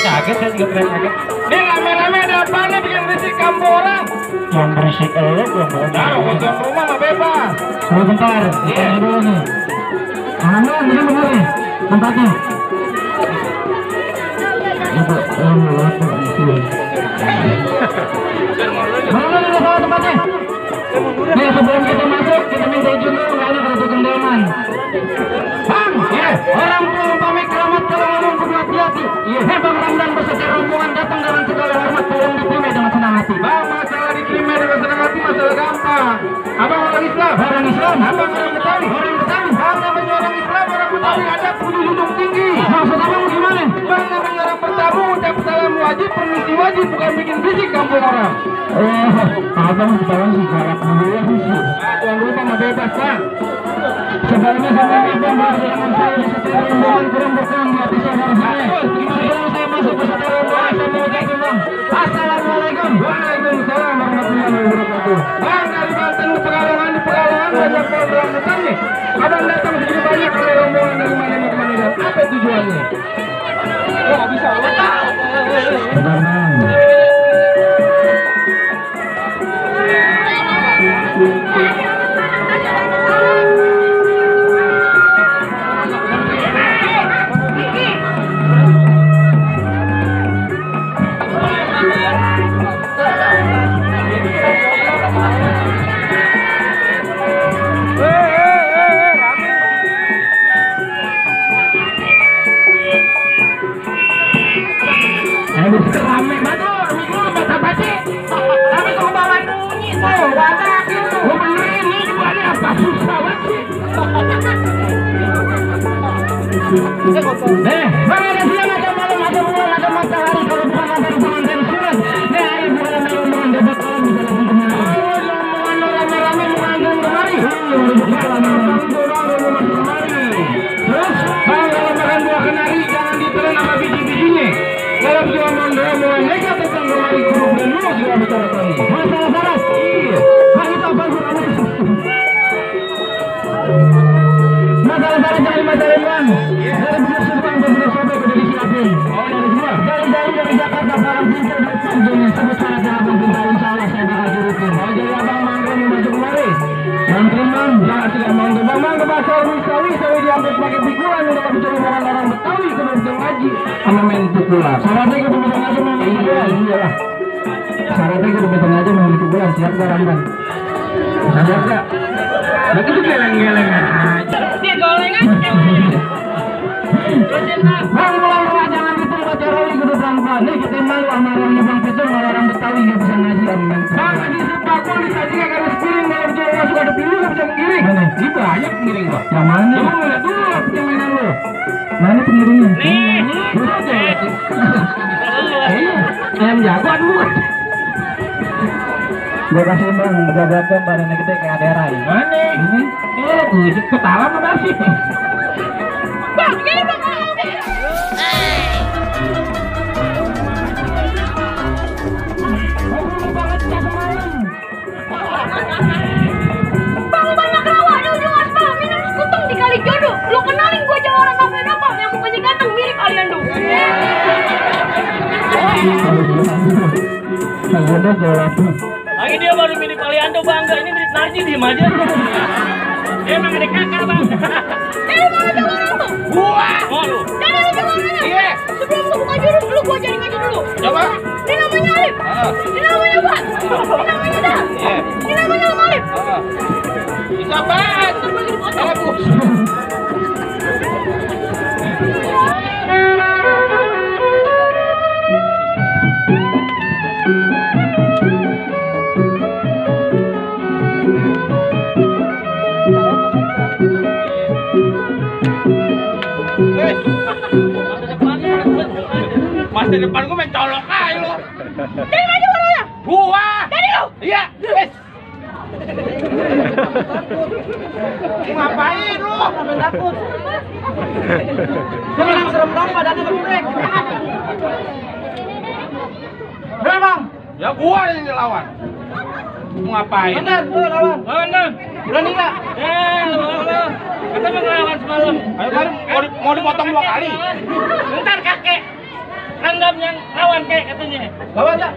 Kaget saya juga keren kaget. Ini rame-rame ada apa nih bikin berisik kampung orang? Yang berisik belum Nah, tuan rumah mah bebas. bentar, kita dulu nih. Mana ini bener nih tempatnya? Mana nih sama tempatnya? Nih sebelum kita masuk kita minta izin dulu nggak ada tukang delman. Bang, orang pulang pamit keramat kalau ngomong kudu hati-hati. Bang Ramdan beserta rombongan datang dengan segala hormat tolong diterima dengan senang hati. Bang, masalah diterima dengan senang hati masalah gampang. Abang orang Islam. Orang Islam, Abang orang Betawi. orang Betawi. Bang namanya orang Islam, orang Betawi ada kudu duduk tinggi. Maksud abang gimana? Bang namanya orang bertamu ucap salam wajib, permisi wajib, bukan bikin berisik kampung orang. Abang sekarang sih galak dulu ya sih. Tuan rumah mah bebas, Bang. Sebaliknya sama abang berjalan saya beserta rombongan kurang berkenan di hati saya harusnya. Sebelum saya masuk beserta rombongan saya mau ucapin bang. Assalamualaikum. Waalaikumsalam warahmatullahi wabarakatuh. Bang dari Banten di Pekalongan banyak program datang nih. Abang datang segini banyak oleh rombongan dari mana ke mana dan apa tujuannya? Nggak bisa. Benar bang. Rame banget, mikro apa sih? Tapi kok bawain bunyi tuh, wadah gitu. Gue benerin nih, jualnya apa susah banget sih? Bang ada siang ada malam ada bulan ada matahari kalau bukan ada hubungan dan surat. Ayo bukan ada hubungan debat kalau bisa langsung kemari. Rombongan rame-rame mengandung kemari. Terus, bang kalau makan buah kenari jangan ditelan sama biji-bijinya. Kalau dia mau mereka tentang kemari kurung dan lu juga bicara tadi. Masalah saras. Iya. Hal itu apa hubungannya? Masalah saras jangan masalah bang. Dari benar sebang benar sobek dari siapin. Oh dari semua. Dari Jakarta barang pintar dari Tanjungnya sebut syarat yang abang pintar insya Allah saya bakal turutin. Oh jadi abang mangga mau masuk kemari. Mantri bang. Jangan tidak mangga bang ke bahasa Wisawi diambil pakai pikulan udah bisa rombongan orang Betawi ke bisa ngaji sama main pukulan. Syaratnya kita bisa aja mau Iyalah. Syaratnya kita bisa aja mau pukulan siap gak Ramdan? Siap gak? Begitu geleng-geleng aja. Dia golengan Bang pulang rumah jangan ditunggu teroris kudu pelan-pelan. Nih kita malu sama orangnya Bang Peter malah orang Betawi gak bisa ngaji. Bang lagi sepakul disajikan garis piring kalau jual masuk ada piring gak bisa mengiring. Mana? Ini banyak mengiring gua. Yang mana? Coba mau lihat dulu lah permainan lu. Mana pengiringnya? nih. Terus aja ya. Iya. Ayam jagoan lu. Gue kasih bang, jaga badannya gede kayak Adera ya. Mana? Ini? Bujuk ketawa mana sih? Bang, gini bang. Bang banyak rawa di ujung aspal. Minum sekutong di kali jodoh. Lu kenalin gua aja orang kafe nopang yang mukanya ganteng mirip Aliando. Udah jawab. Lagi dia baru mirip Aliando bangga. Ini mirip Narji diem aja. Dia emang ada kakak bang. Ini mana coba orang tuh? Gua. Oh lu. Jadi lu coba nanya. Iya. Sebelum gua buka jurus dulu gua ajarin ngaji dulu. Coba. Ini namanya Alif. Ini namanya Bat. Ini namanya Dah. Iya. Ini namanya Alif. Bisa banget. Bagus. Masa depan gue main colok aja lu. Jadi maju warnanya. Gua. Jadi lu. Iya, wes. Ngapain lu? Sampai takut. Dia menang serem dong badannya geprek. Berapa bang? Ya gua yang dilawan. Mau ngapain? Bener, lu lawan. Bener. Berani nggak? Lu. Kita mau ngelawan semalam. Ayo kan mau dipotong 2 kali. Ntar kakek. Anggap yang lawan kek katanya. Lawan nggak?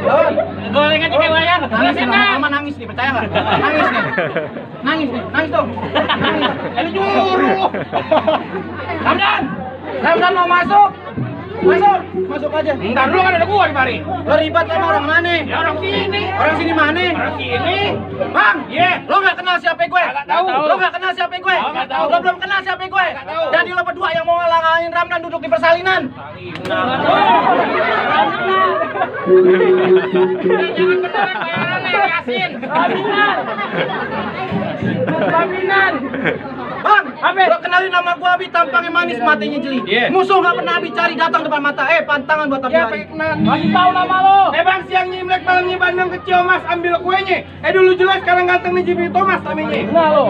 Lawan. Gorengan di wayang. Nangis nih, lama nangis nih, percaya nggak? Nangis nih. Nangis dong. Ini juru. Ramdan mau masuk. Masuk aja. Entar dulu kan ada gua di mari. Lo ribet sama orang mana? Ya orang sini. Orang sini mana? Orang sini. Bang, Iya. lo nggak kenal siapa gue? Nggak tahu. Lo nggak kenal siapa gue? Nggak tahu. Lo belum kenal siapa gue? Nggak tahu. Jadi lo berdua yang mau ngalangin Ramdan duduk di persalinan. Jangan beneran bayarannya Yasin. Jaminan. Bang, lo kenalin nama gue Abi, tampangnya manis, matanya jeli. Iya. Musuh nggak pernah Abi cari datang depan mata. Pantangan buat Abi. Masih tahu nama lo. Bang, siang Imlek malamnya Bandung kecil Mas, ambil kuenya. Dulu jelas sekarang ganteng nih Jimmy Thomas namanya. Nah lo.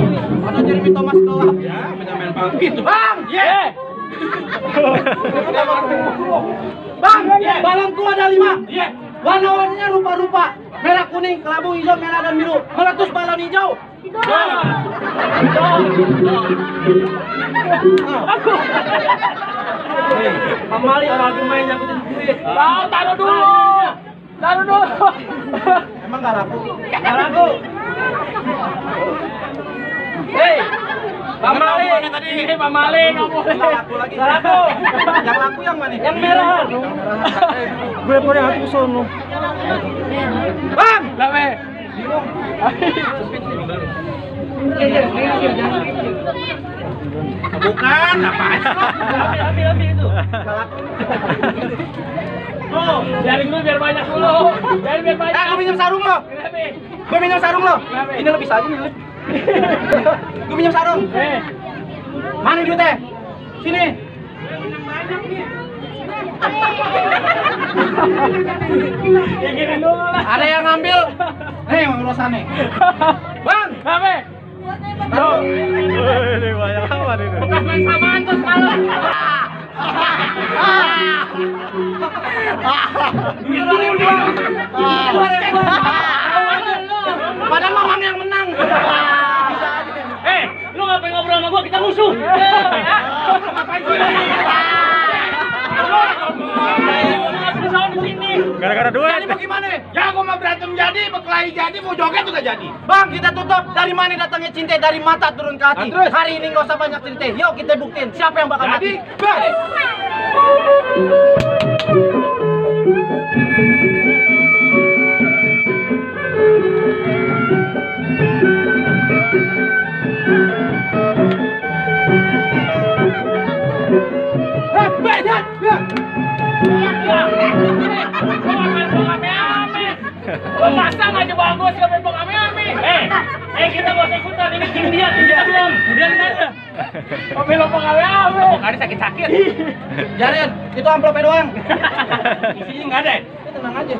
Mana Jeremy Thomas gelap? Ya, main bang gitu. Bang, Ye. bang, balon tua ada 5. Iya. Warna-warnanya rupa-rupa. Merah, kuning, kelabu, hijau, merah, dan biru. Meletus balon hijau. Pamali orang main nyakutin duit. Taruh dulu. Emang gak laku? Gak laku. Hei, Pamali. Ini Pamali nggak boleh. Gak laku lagi. Gak laku. Yang laku yang mana? Yang merah. Gue yang aku sono. Bang, Lawe. Bukan, apaan? Ambil itu. Oh, jaring dulu biar banyak dulu. Biar banyak. gue minjem sarung lo. Gue minjem sarung lo. Ini lebih saja nih. Gue minjem sarung. Mana duitnya? Sini. Pikirin dulu lah. Ada yang ngambil. Nih, urusannya. Bang, Lawe. Ini banyak amat ini. Bekas main samaan tuh semalam. Padahal mamang yang menang. Lu ngapain ngobrol sama gua? Kita musuh. Gara-gara duit. Jadi mau gimana? Ya gua mau berantem jadi, berkelahi jadi, mau joget juga jadi. Bang, kita tutup. Dari mana datangnya cinta? Dari mata turun ke hati. Terus? Hari ini nggak usah banyak cerita. Yuk kita buktiin siapa yang bakal mati. Jadi, Pasang aja bagus, gak main ame-ame. Kita gak usah ikutan, ini tim dia belum. Biarin aja. Belum ame-ame. ada sakit-sakit. Jarin, itu amplopnya doang. Isinya nggak ada. Tenang aja.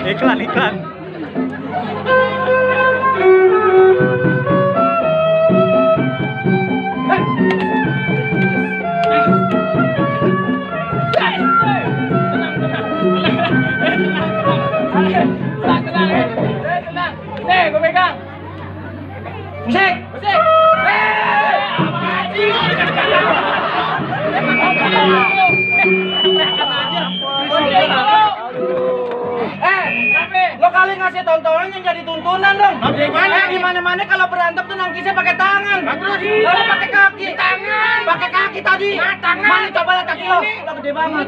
Iklan. Tenang. Nih, gue pegang. Musik. Lo kali ngasih tontonan yang jadi tuntunan dong. Di mana-mana kalau berantem tuh nangkisnya pakai tangan. Lalu pakai kaki. Tangan. Pakai kaki tadi. Tangan. Mana coba lihat kaki lo? Lo gede banget.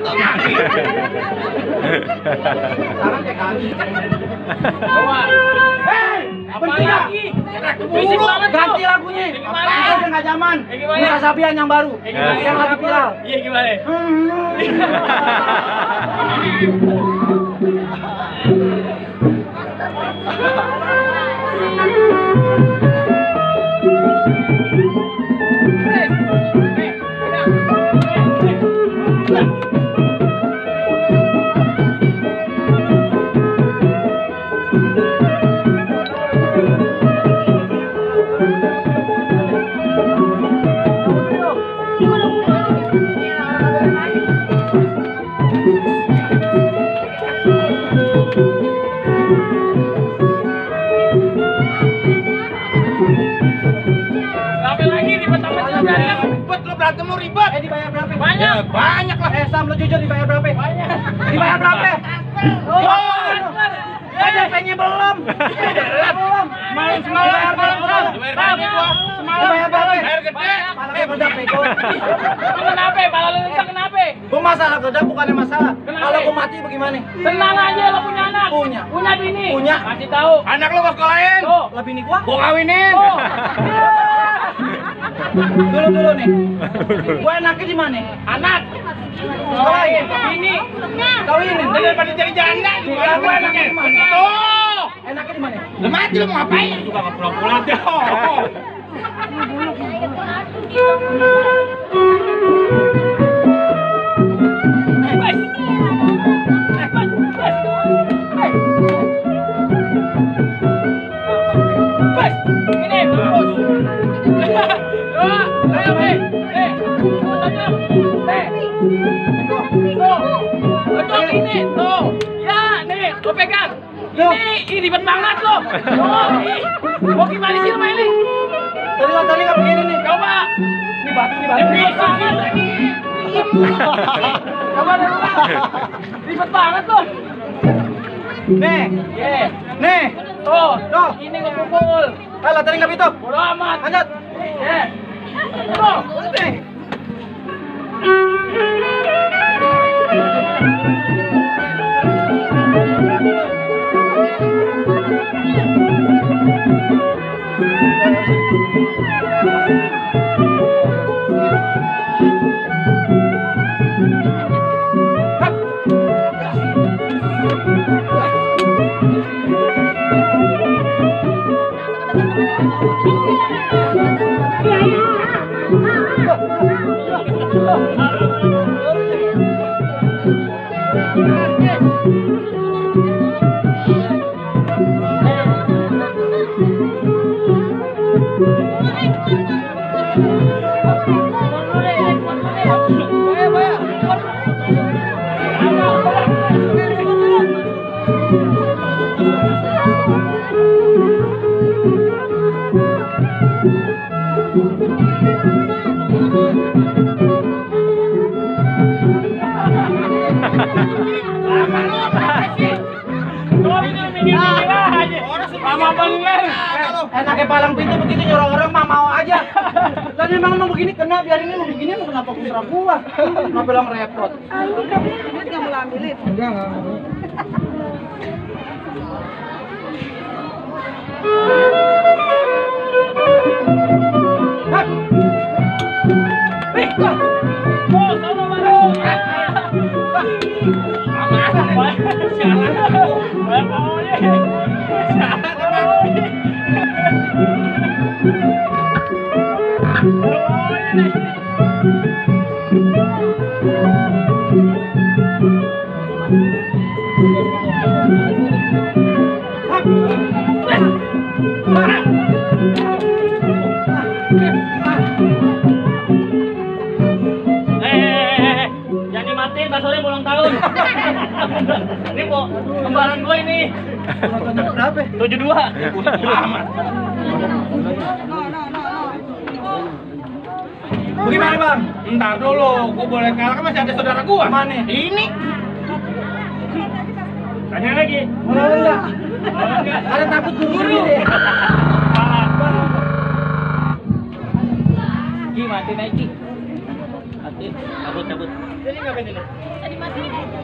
Tangan kayak kaki. Coba. Apa lagi? Fisik banget lo. Ganti lagunya. Gimana? Itu udah nggak zaman. Gimana? Musa Sabian yang baru. Gimana? Yang lagi viral. Iya gimana? Dibayar berapa? Banyak. Banyak lah. Sam, lu jujur dibayar berapa? Banyak. Dibayar berapa? DP-nya belum. Belum. Semalam belum. Dibayar berapa? Bayar gede. Malah gedap bego. Kenapa? Pala lu rusak kenapa? Gua masalah gedap bukannya masalah. Kalau gua mati bagaimana? Tenang aja, lo punya anak. Punya. Punya bini. Punya. Kasih tahu. Anak lu gua sekolahin. Tuh. Lah bini gua? Gua kawinin. Tuh. Dulu nih. Gua enaknya di mana? Anak. Sekolahin. Bini. Kawinin. Daripada jadi janda. Lah gua enaknya di mana? Tuh. Enaknya di mana? Lu mati lu mau ngapain? Suka ngepulang-pulang dong. Ini bagus. Betul ini tuh. Ya nih, lo pegang. Ini ribet banget lo. Mau gimana sih lo ini? Tadi nggak begini nih. Coba. Ini batu. Ribet banget. Coba dulu. Ribet banget lo. Nih. Nih. Tuh, Tuh. ini ngumpul. Lah tadi nggak itu. Bodo amat. Lanjut. Tuh. Nih. Lama bener. Enaknya palang pintu begitu orang-orang mah mau aja. Tadi emang mau begini kena biarin ini mau begini mau kenapa kusra gua? Kenapa bilang repot? Duit nggak mau ambilin? Enggak. Oh, sono baru. Jangan dimatiin, Pak Sore ulang tahun. Ini mau kembaran gue ini. Nontonnya berapa? 72. Amat. Bagaimana bang? Entar dulu, gua boleh kalah kan masih ada saudara gua. Mana? Ini. Tanya lagi. Mau enggak? Ada takut guru deh. Gi, mati naik Gi. Mati. Cabut. Ini ngapain ini?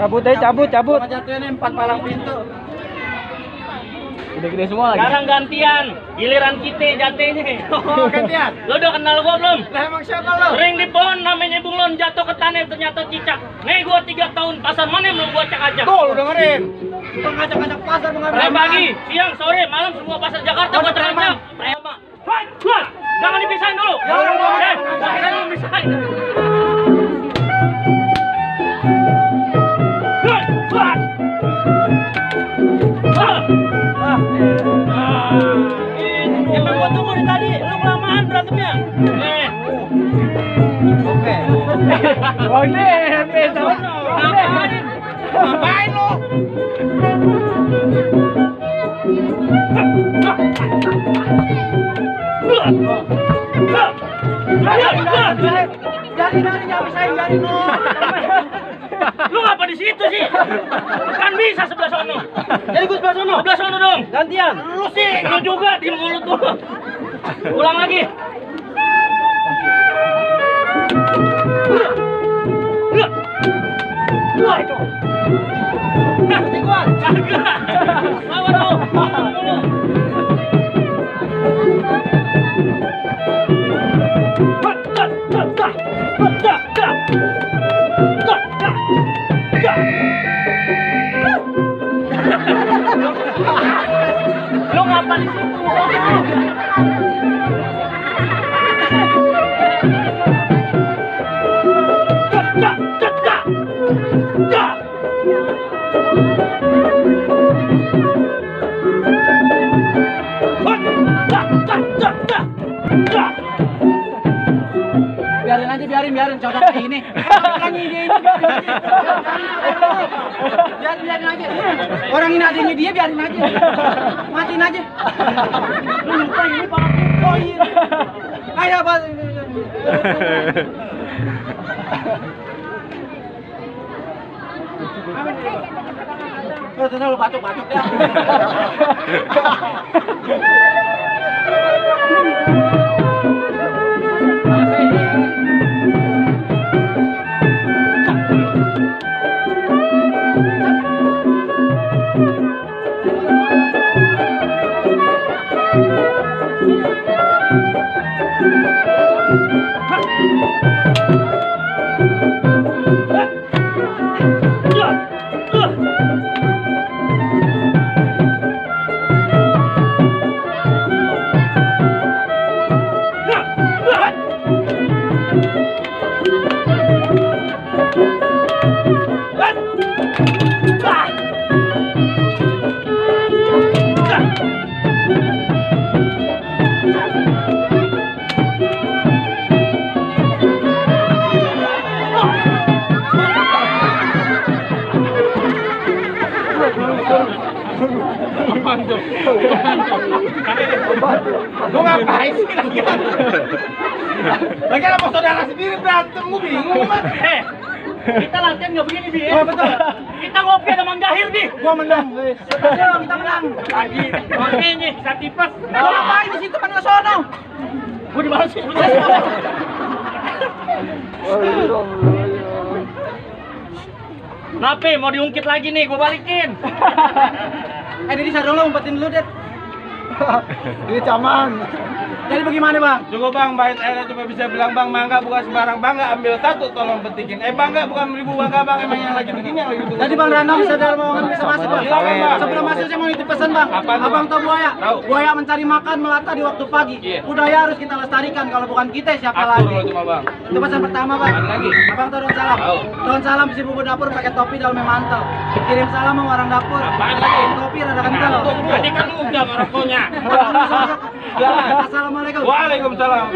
Cabut aja, cabut. Cuma jatuhnya nih 4 palang pintu. Udah gede semua lagi. Sekarang gantian, giliran kita jatuhnya. Oh gantian. Lo udah kenal gua belum? Lah emang siapa lo? Sering di pohon namanya bunglon jatuh ke tanah ternyata cicak. Nih gua 3 tahun pasar mana belum gua acak-acak. Tuh, lu dengerin. ngajak-ngajak pasar mengambil. Pagi, siang, sore, malam semua pasar Jakarta buat terangkat. Jangan dipisahin dulu. Ya orang mau. Jangan dipisahin. Emang gua tunggu dari tadi, lu kelamaan berantemnya. Oke. Ngapain lu? Dari nggak pisahin dari no. Lu ngapa di situ sih? Kan bisa sebelah sono. Jadi gue sebelah sono. Sebelah sono dong. Gantian. Lu sih, lu juga di mulut lu. Ulang lagi. Lawan lu. Lu ngapa di situ? Biarin cocok kayak ini. Nyanyi dia ini biarin aja. Orang ini adanya dia biarin aja. Matiin aja. Lu lupa ini para poin. Ayo Pak. Lu batuk-batuk ya. Lu ngapain sih lagi? Lagi sama saudara sendiri berantem, gue bingung Mas. Kita latihan nggak begini Bi. Oh, betul. Kita ngopi ada Mang Dahir Bi. Gua menang. Kita menang. Lagi makanya bisa tipes. Gua ngapain di situ kan ke sono? Gua di mana sih? Nape mau diungkit lagi nih, gua balikin. Ini sarung lo umpetin dulu, Det. Ini caman. Jadi bagaimana, Bang? Cukup Bang, Bait Era cuma bisa bilang Bang, Mangga bukan sembarang Bangga, ambil satu tolong petikin. Bangga bukan ribu Bangga Bang, emang yang lagi begini yang lagi begini. Tadi Bang Rana bisa dalam omongan bisa masuk, Bang. Silakan, Bang. Sebelum masuk saya mau nitip pesan, Bang. Apaan, Abang Bang? tahu buaya? Tahu. Buaya mencari makan melata di waktu pagi. Iya. Budaya harus kita lestarikan. Kalau bukan kita siapa Atur lagi? lo cuma Bang. Itu pesan pertama, Bang. Apaan lagi? Abang tahu salam. Tahu. Daun salam si bubur dapur pakai topi dalamnya mantel. Kirim salam sama orang dapur. Apaan lagi? Topi rada kental. Tadi kan udah ngerokoknya. Assalamualaikum. Waalaikumsalam.